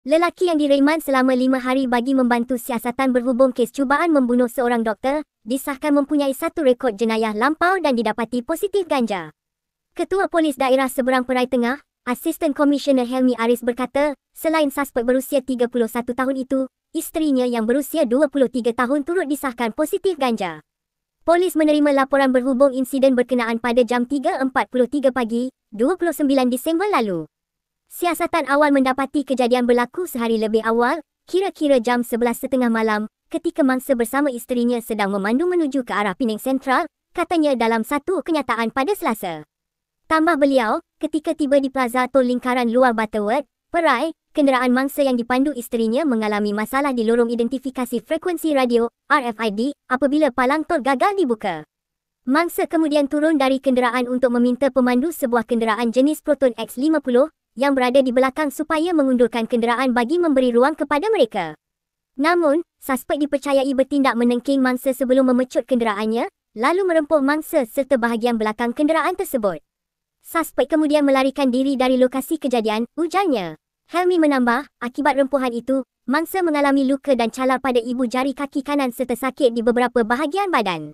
Lelaki yang direman selama 5 hari bagi membantu siasatan berhubung kes cubaan membunuh seorang doktor, disahkan mempunyai satu rekod jenayah lampau dan didapati positif ganja. Ketua Polis Daerah Seberang Perai Tengah, Asisten Komisioner Helmi Aris berkata, selain suspek berusia 31 tahun itu, isterinya yang berusia 23 tahun turut disahkan positif ganja. Polis menerima laporan berhubung insiden berkenaan pada jam 3.43 pagi, 29 Disember lalu. Siasatan awal mendapati kejadian berlaku sehari lebih awal, kira-kira jam 11.30 malam, ketika mangsa bersama isterinya sedang memandu menuju ke arah Penang Sentral, katanya dalam satu kenyataan pada Selasa. Tambah beliau, ketika tiba di Plaza Tol Lingkaran Luar Butterworth, Perai, kenderaan mangsa yang dipandu isterinya mengalami masalah di lorong identifikasi frekuensi radio, RFID, apabila palang tol gagal dibuka. Mangsa kemudian turun dari kenderaan untuk meminta pemandu sebuah kenderaan jenis Proton X50, yang berada di belakang supaya mengundurkan kenderaan bagi memberi ruang kepada mereka. Namun, suspek dipercayai bertindak menengking mangsa sebelum memecut kenderaannya, lalu merempuh mangsa serta bahagian belakang kenderaan tersebut. Suspek kemudian melarikan diri dari lokasi kejadian, ujarnya. Helmi menambah, akibat rempuhan itu, mangsa mengalami luka dan calar pada ibu jari kaki kanan serta sakit di beberapa bahagian badan.